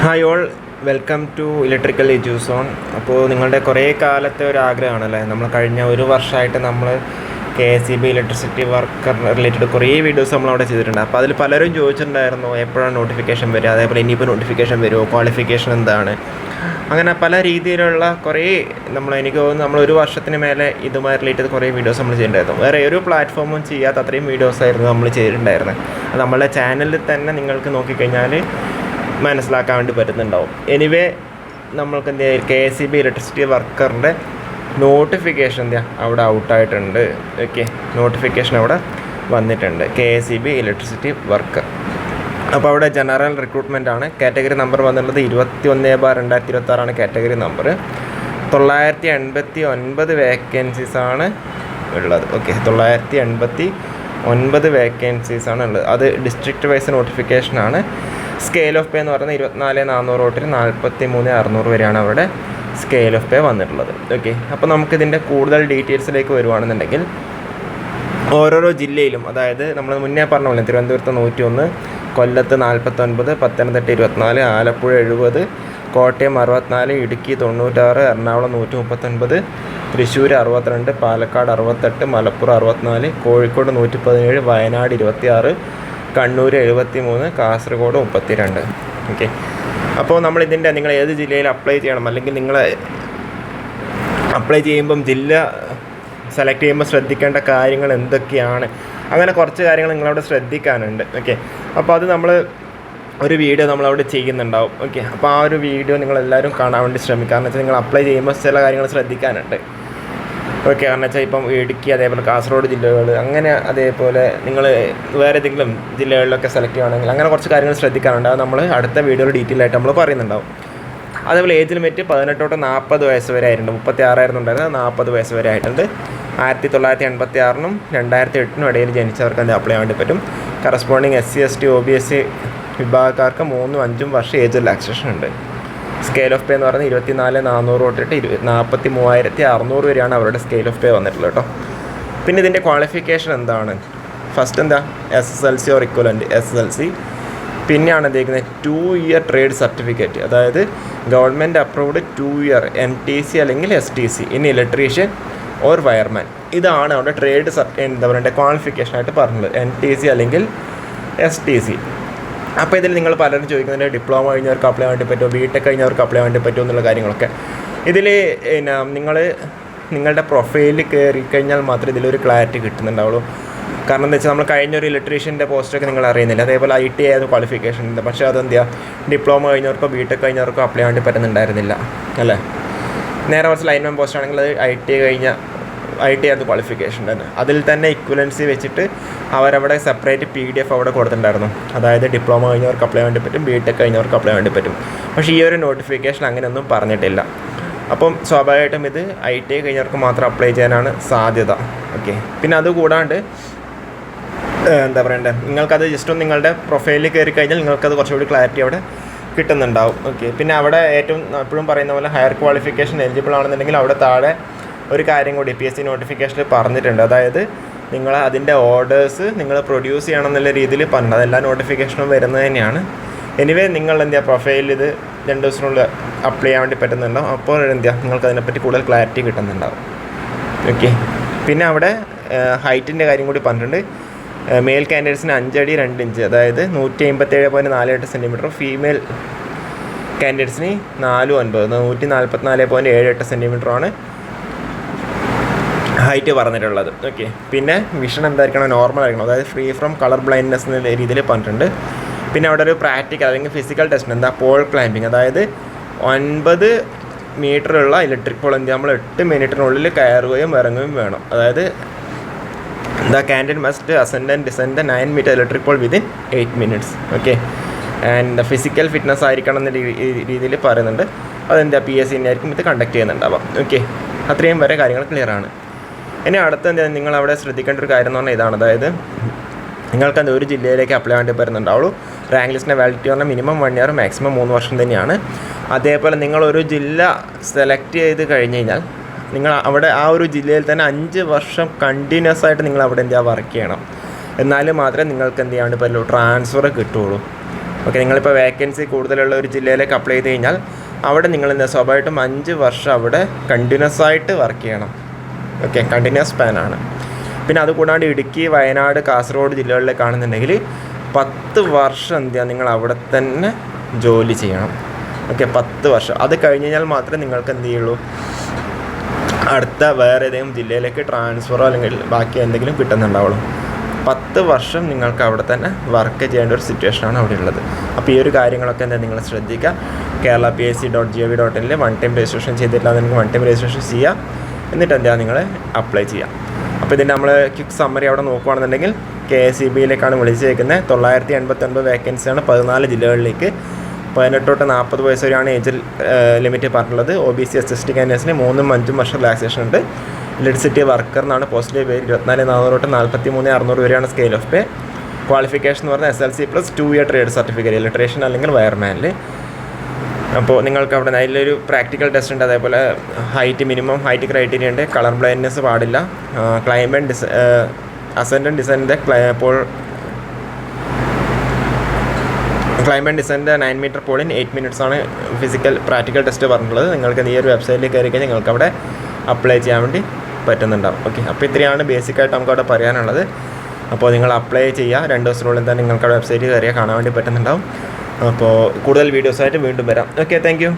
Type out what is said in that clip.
Hi all, welcome to electrical Eduzone. അപ്പോൾ നിങ്ങളുടെ കുറേ കാലത്തെ ഒരു ആഗ്രഹമാണല്ലേ, നമ്മൾ കഴിഞ്ഞ ഒരു വർഷമായിട്ട് നമ്മൾ KSEB ഇലക്ട്രിസിറ്റി വർക്കർ റിലേറ്റഡ് കുറേ വീഡിയോസ് നമ്മളവിടെ ചെയ്തിട്ടുണ്ട്. അപ്പോൾ അതിൽ പലരും ചോദിച്ചിട്ടുണ്ടായിരുന്നു എപ്പോഴാണ് നോട്ടിഫിക്കേഷൻ വരിക, അതേപോലെ ഇനിയിപ്പോൾ നോട്ടിഫിക്കേഷൻ വരുമോ, ക്വാളിഫിക്കേഷൻ എന്താണ്, അങ്ങനെ പല രീതിയിലുള്ള കുറേ എനിക്ക് തോന്നുന്നു നമ്മൾ ഒരു വർഷത്തിന് മേലെ ഇതുമായി റിലേറ്റഡ് കുറേ വീഡിയോസ് നമ്മൾ ചെയ്തിട്ടുണ്ടായിരുന്നു. വേറെ ഒരു പ്ലാറ്റ്ഫോമും ചെയ്യാത്ത അത്രയും വീഡിയോസായിരുന്നു നമ്മൾ ചെയ്തിട്ടുണ്ടായിരുന്നത്. അത് നമ്മളുടെ ചാനലിൽ തന്നെ നിങ്ങൾക്ക് നോക്കിക്കഴിഞ്ഞാൽ മനസ്സിലാക്കാൻ വേണ്ടി പറ്റുന്നുണ്ടാവും. എനിവേ നമ്മൾക്ക് എന്ത് ചെയ്യുക, KSEB ഇലക്ട്രിസിറ്റി വർക്കറിൻ്റെ നോട്ടിഫിക്കേഷൻ അവിടെ ഔട്ടായിട്ടുണ്ട്. ഓക്കെ, നോട്ടിഫിക്കേഷൻ അവിടെ വന്നിട്ടുണ്ട്, KSEB ഇലക്ട്രിസിറ്റി വർക്കർ. അപ്പോൾ അവിടെ ജനറൽ റിക്രൂട്ട്മെൻ്റ് ആണ്. കാറ്റഗറി നമ്പർ വന്നിട്ടുള്ളത് 21/2026 കാറ്റഗറി നമ്പർ. 989 വേക്കൻസീസാണ് ഉള്ളത്. ഓക്കെ, 989 വേക്കൻസീസാണ് ഉള്ളത്. അത് ഡിസ്ട്രിക്റ്റ് വൈസ് നോട്ടിഫിക്കേഷനാണ്. സ്കെയിൽ ഓഫ് പേ എന്ന് പറയുന്നത് 24,400 തൊട്ട് 43,600 വരെയാണ് അവിടെ സ്കെയിൽ ഓഫ് പേ വന്നിട്ടുള്ളത്. ഓക്കെ, അപ്പോൾ നമുക്കിതിൻ്റെ കൂടുതൽ ഡീറ്റെയിൽസിലേക്ക് വരുവാണെന്നുണ്ടെങ്കിൽ ഓരോരോ ജില്ലയിലും, അതായത് നമ്മൾ മുന്നേ പറഞ്ഞ പോലെ തിരുവനന്തപുരത്ത് 101, കൊല്ലത്ത് 49, പത്തനംതിട്ട 24, ആലപ്പുഴ 70, കോട്ടയം 64, ഇടുക്കി 96, എറണാകുളം 139, തൃശ്ശൂർ 62, പാലക്കാട് 68, മലപ്പുറം 64, കോഴിക്കോട് 117, വയനാട് 26, കണ്ണൂർ 73, കാസർഗോഡ് 32. ഓക്കെ, അപ്പോൾ നിങ്ങൾ ഏത് ജില്ലയിൽ അപ്ലൈ ചെയ്യണം, അല്ലെങ്കിൽ നിങ്ങൾ അപ്ലൈ ചെയ്യുമ്പം ജില്ല സെലക്ട് ചെയ്യുമ്പോൾ ശ്രദ്ധിക്കേണ്ട കാര്യങ്ങൾ എന്തൊക്കെയാണ്, അങ്ങനെ കുറച്ച് കാര്യങ്ങൾ നിങ്ങളവിടെ ശ്രദ്ധിക്കാനുണ്ട്. ഓക്കെ, അപ്പോൾ അത് നമ്മൾ ഒരു വീഡിയോ നമ്മളവിടെ ചെയ്യുന്നുണ്ടാവും. ഓക്കെ, അപ്പോൾ ആ ഒരു വീഡിയോ നിങ്ങളെല്ലാവരും കാണാൻ വേണ്ടി ശ്രമിക്കുക. കാരണം വെച്ചാൽ നിങ്ങൾ അപ്ലൈ ചെയ്യുമ്പോൾ ചില കാര്യങ്ങൾ ശ്രദ്ധിക്കാനുണ്ട്. ഓക്കെ, കാരണം വെച്ചാൽ ഇപ്പം ഇടുക്കി, അതേപോലെ കാസർഗോഡ് ജില്ലകൾ, അങ്ങനെ അതേപോലെ നിങ്ങൾ വേറെ ഏതെങ്കിലും ജില്ലകളിലൊക്കെ സെലക്ട് ചെയ്യുകയാണെങ്കിൽ അങ്ങനെ കുറച്ച് കാര്യങ്ങൾ ശ്രദ്ധിക്കാനുണ്ട്. അത് നമ്മൾ അടുത്ത വീഡിയോയിൽ ഡീറ്റെയിൽ ആയിട്ട് നമ്മൾ പറയുന്നുണ്ടാവും. അതേപോലെ ഏജ് ലിമിറ്റ് 18 തൊട്ട് 40 വയസ്സ് വരെ ആയിട്ടുണ്ട്. 36 ഉണ്ടായിരുന്നത് 40 വയസ്സ് വരെ ആയിട്ടുണ്ട്. 1986-നും 2008-നും ഇടയിൽ ജനിച്ചവർക്ക് അത് അപ്ലൈ ചെയ്യാൻ വേണ്ടി പറ്റും. കറസ്പോണ്ടിങ് SC ST OBC വിഭാഗക്കാർക്ക് 3-5 വർഷം ഏജ് റിലാക്സേഷൻ ഉണ്ട്. സ്കെയിൽ ഓഫ് പേ എന്ന് പറയുന്നത് 24,400 തൊട്ടിട്ട് 43,600 വരെയാണ് അവരുടെ സ്കെയിൽ ഓഫ് പേ വന്നിട്ടുള്ളത് കേട്ടോ. പിന്നെ ഇതിൻ്റെ ക്വാളിഫിക്കേഷൻ എന്താണ്? ഫസ്റ്റ് എന്താ, SSLC ഓർ ഇക്വലൻ്റ് SSLC. പിന്നെയാണ് എന്തെങ്കിലും 2 ഇയർ ട്രേഡ് സർട്ടിഫിക്കറ്റ്, അതായത് ഗവൺമെൻറ് അപ്രൂവ്ഡ് 2 ഇയർ NTC അല്ലെങ്കിൽ STC in electrician or wireman. ഇതാണ് അവിടെ ട്രേഡ് എന്താ പറയുക ക്വാളിഫിക്കേഷനായിട്ട് പറഞ്ഞത്, NTC അല്ലെങ്കിൽ STC. അപ്പോൾ ഇതിൽ നിങ്ങൾ പലരും ചോദിക്കുന്നതിൻ്റെ ഡിപ്ലോമ കഴിഞ്ഞവർക്ക് അപ്ലൈ വേണ്ടി പറ്റുമോ, BTech കഴിഞ്ഞവർക്ക് അപ്ലൈ വേണ്ടി പറ്റുമോ എന്നുള്ള കാര്യങ്ങളൊക്കെ. ഇതിൽ നിങ്ങളുടെ പ്രൊഫൈലിൽ കയറി കഴിഞ്ഞാൽ മാത്രമേ ഇതിലൊരു ക്ലാരിറ്റി കിട്ടുന്നുണ്ടാവുള്ളൂ. കാരണം എന്താ വെച്ചാൽ നമ്മൾ കഴിഞ്ഞൊരു ഇലക്ട്രീഷ്യൻ്റെ പോസ്റ്റൊക്കെ നിങ്ങൾ അറിയുന്നില്ല, അതേപോലെ IT ആയത് ക്വാളിഫിക്കേഷൻ ഉണ്ട്. പക്ഷേ അതെന്താ, ഡിപ്ലോമ കഴിഞ്ഞവർക്കോ BTech കഴിഞ്ഞവർക്കോ അപ്ലൈ വേണ്ടി പറ്റുന്നുണ്ടായിരുന്നില്ല അല്ലേ. നേരെ കുറച്ച് ലൈൻമാൻ പോസ്റ്റ് ആണെങ്കിൽ അത് IT ആയത് ക്വാളിഫിക്കേഷൻ തന്നെ. അതിൽ തന്നെ ഇക്വലൻസി വെച്ചിട്ട് അവരവിടെ സെപ്പറേറ്റ് PDF അവിടെ കൊടുത്തിട്ടുണ്ടായിരുന്നു. അതായത് ഡിപ്ലോമ കഴിഞ്ഞവർക്ക് അപ്ലൈ വേണ്ടി പറ്റും, BTech കഴിഞ്ഞവർക്ക് അപ്ലൈ വേണ്ടി പറ്റും. പക്ഷേ ഈ ഒരു നോട്ടിഫിക്കേഷൻ അങ്ങനെയൊന്നും പറഞ്ഞിട്ടില്ല. അപ്പം സ്വാഭാവികമായിട്ടും ഇത് IT കഴിഞ്ഞവർക്ക് മാത്രം അപ്ലൈ ചെയ്യാനാണ് സാധ്യത. ഓക്കെ, പിന്നെ അതുകൂടാണ്ട് എന്താ പറയണ്ടേ, നിങ്ങൾക്കത് ജസ്റ്റ് ഒന്ന് നിങ്ങളുടെ പ്രൊഫൈലിൽ കയറി കഴിഞ്ഞാൽ നിങ്ങൾക്കത് കുറച്ചുകൂടി ക്ലാരിറ്റി അവിടെ കിട്ടുന്നുണ്ടാവും. ഓക്കെ, പിന്നെ അവിടെ എപ്പോഴും പറയുന്ന പോലെ ഹയർ ക്വാളിഫിക്കേഷൻ എലിജിബിൾ ആണെന്നുണ്ടെങ്കിൽ അവിടെ താഴെ ഒരു കാര്യം കൂടി PSC നോട്ടിഫിക്കേഷനിൽ പറഞ്ഞിട്ടുണ്ട്. അതായത് നിങ്ങൾ അതിൻ്റെ ഓർഡേഴ്സ് നിങ്ങൾ പ്രൊഡ്യൂസ് ചെയ്യണം എന്നുള്ള രീതിയിൽ പറഞ്ഞത്. അതെല്ലാ നോട്ടിഫിക്കേഷനും വരുന്നത് തന്നെയാണ്. എനിവേ നിങ്ങൾ പ്രൊഫൈലിൽ ഇത് 2 ദിവസത്തിനുള്ളിൽ അപ്ലൈ ചെയ്യാൻ വേണ്ടി പറ്റുന്നുണ്ടാവും. അപ്പോൾ നിങ്ങൾക്ക് അതിനെപ്പറ്റി കൂടുതൽ ക്ലാരിറ്റി കിട്ടുന്നുണ്ടാവും. ഓക്കെ, പിന്നെ അവിടെ ഹൈറ്റിൻ്റെ കാര്യം കൂടി പറഞ്ഞിട്ടുണ്ട്. മെയിൽ കാൻഡിഡേറ്റ്സിന് 5 അടി 2 ഇഞ്ച്, അതായത് 157.48 സെൻറ്റിമീറ്ററും, ഫീമെയിൽ കാൻഡിഡേറ്റ്സിന് 4.9 144.78 സെൻറ്റിമീറ്ററുമാണ് ഹൈറ്റ് പറഞ്ഞിട്ടുള്ളത്. ഓക്കെ, പിന്നെ വിഷൻ എന്തായിരിക്കണം, നോർമൽ ആയിരിക്കണം, അതായത് ഫ്രീ ഫ്രം കളർ ബ്ലൈൻഡ്നെസ് എന്ന രീതിയിൽ പറഞ്ഞിട്ടുണ്ട്. പിന്നെ അവിടെ ഒരു പ്രാക്ടിക്കൽ അല്ലെങ്കിൽ ഫിസിക്കൽ ടെസ്റ്റ് എന്താ, പോൾ ക്ലൈമ്പിങ്, അതായത് 9 മീറ്ററുള്ള ഇലക്ട്രിക് പോൾ നമ്മൾ 8 മിനിറ്റിനുള്ളിൽ കയറുകയും ഇറങ്ങുകയും വേണം. അതായത് the candidate must ascend and descend 9 metre electric pole within 8 minutes. Okay, and physical fitness ആയിരിക്കണം എന്ന രീതിയിൽ പറയുന്നുണ്ട്. അതെന്താ PSC ആയിരിക്കും ഇത് കണ്ടക്ട് ചെയ്യുന്നുണ്ടാവാം. ഓക്കെ, അത്രയും വരെ കാര്യങ്ങൾ ക്ലിയർ ആണ്. ഇനി അടുത്ത നിങ്ങൾ അവിടെ ശ്രദ്ധിക്കേണ്ട ഒരു കാര്യം എന്ന് പറഞ്ഞാൽ ഇതാണ്. അതായത് നിങ്ങൾക്ക് ഒരു ജില്ലയിലേക്ക് അപ്ലൈ വേണ്ടി വരുന്നുണ്ടാവുള്ളൂ. റാങ്ക് ലിസ്റ്റിൻ്റെ വാലിഡിറ്റി പറഞ്ഞാൽ മിനിമം 1 ഇയർ, മാക്സിമം 3 വർഷം തന്നെയാണ്. അതേപോലെ നിങ്ങളൊരു ജില്ല സെലക്ട് ചെയ്ത് കഴിഞ്ഞ് കഴിഞ്ഞാൽ നിങ്ങൾ അവിടെ ആ ഒരു ജില്ലയിൽ തന്നെ 5 വർഷം കണ്ടിന്യൂസ് ആയിട്ട് നിങ്ങൾ അവിടെ വർക്ക് ചെയ്യണം. എന്നാൽ മാത്രമേ നിങ്ങൾക്ക് എന്ത് ചെയ്യാണ്ട് പറ്റുള്ളൂ, ട്രാൻസ്ഫർ കിട്ടുള്ളൂ. ഓക്കെ, നിങ്ങളിപ്പോൾ വേക്കൻസി കൂടുതലുള്ള ഒരു ജില്ലയിലേക്ക് അപ്ലൈ ചെയ്ത് കഴിഞ്ഞാൽ അവിടെ നിങ്ങൾ സ്വാഭാവികമായിട്ടും 5 വർഷം അവിടെ കണ്ടിന്യൂസ് ആയിട്ട് വർക്ക് ചെയ്യണം. ഓക്കെ, കണ്ടിന്യൂസ് സ്പാനാണ്. പിന്നെ അതുകൂടാണ്ട് ഇടുക്കി, വയനാട്, കാസർഗോഡ് ജില്ലകളിലേക്കാണെന്നുണ്ടെങ്കിൽ 10 വർഷം നിങ്ങൾ അവിടെ തന്നെ ജോലി ചെയ്യണം. ഓക്കെ, 10 വർഷം. അത് കഴിഞ്ഞ് കഴിഞ്ഞാൽ മാത്രമേ നിങ്ങൾക്ക് എന്ത് ചെയ്യുള്ളൂ, അടുത്ത വേറെ ഏതെങ്കിലും ജില്ലയിലേക്ക് ട്രാൻസ്ഫറോ അല്ലെങ്കിൽ ബാക്കി എന്തെങ്കിലും കിട്ടുന്നുണ്ടാവുള്ളൂ. 10 വർഷം നിങ്ങൾക്ക് അവിടെ തന്നെ വർക്ക് ചെയ്യേണ്ട ഒരു സിറ്റുവേഷനാണ് അവിടെ ഉള്ളത്. അപ്പോൾ ഈ ഒരു കാര്യങ്ങളൊക്കെ നിങ്ങൾ ശ്രദ്ധിക്കുക. kerala.psc.gov.in വൺ ടൈം രജിസ്ട്രേഷൻ ചെയ്തിട്ടില്ല നിങ്ങൾക്ക് വൺ ടൈം രജിസ്ട്രേഷൻ ചെയ്യുക. എന്നിട്ട് നിങ്ങൾ അപ്ലൈ ചെയ്യാം. അപ്പോൾ ഇതിൻ്റെ നമ്മൾ ക്വിക്ക് സമ്മറി അവിടെ നോക്കുകയാണെന്നുണ്ടെങ്കിൽ KSEBയിലേക്കാണ് വിളിച്ചേക്കുന്നത്. 989 വേക്കൻസിയാണ് 14 ജില്ലകളിലേക്ക്. 18 തൊട്ട് 40 വയസ്സ് വരെയാണ് ഏജ് ലിമിറ്റ് പറഞ്ഞിട്ടുള്ളത്. OBC SST കാൻഡിഡേറ്റ്സിന് 3-5 വർഷം റിലാക്സേഷൻ ഉണ്ട്. ഇലക്ട്രിസിറ്റി വർക്കർ എന്നാണ് പോസ്റ്റിലെ പേര്. 24,400 തൊട്ട് 43,600 വരെയാണ് സ്കെയിൽ ഓഫ് പേ. ക്വാളിഫിക്കേഷൻ എന്ന് പറഞ്ഞാൽ SLC + 2 year trade certificate, electrician അല്ലെങ്കിൽ വയർമാനിൽ. അപ്പോൾ നിങ്ങൾക്ക് അവിടെ അതിലൊരു പ്രാക്ടിക്കൽ ടെസ്റ്റ് ഉണ്ട്. അതേപോലെ മിനിമം ഹൈറ്റ് ക്രൈറ്റീരിയ ഉണ്ട്. കളർ ബ്ലൈൻഡ്നെസ് പാടില്ല. ക്ലൈമറ്റ് അസെൻഡൻറ്റ് ഡിസൈനിൻ്റെ ക്ലൈമറ്റ് ഡിസൈനിൻ്റെ 9 മീറ്റർ പോളിൻ 8 മിനിറ്റ്സ് ആണ് ഫിസിക്കൽ പ്രാക്ടിക്കൽ ടെസ്റ്റ് പറഞ്ഞിട്ടുള്ളത്. നിങ്ങൾക്ക് ഈ ഒരു വെബ്സൈറ്റിൽ കയറി കഴിഞ്ഞാൽ നിങ്ങൾക്ക് അവിടെ അപ്ലൈ ചെയ്യാൻ വേണ്ടി പറ്റുന്നുണ്ടാവും. ഓക്കെ, അപ്പോൾ ഇത്രയാണ് ബേസിക്കായിട്ട് നമുക്ക് അവിടെ പറയാനുള്ളത്. അപ്പോൾ നിങ്ങൾ അപ്ലൈ ചെയ്യുക. 2 ദിവസത്തിനുള്ളിൽ തന്നെ നിങ്ങൾക്ക് അവിടെ വെബ്സൈറ്റ് കയറിയാൽ കാണാൻ വേണ്ടി പറ്റുന്നുണ്ടാവും. അപ്പോൾ കൂടുതൽ വീഡിയോസായിട്ട് വീണ്ടും വരാം. Okay, thank you.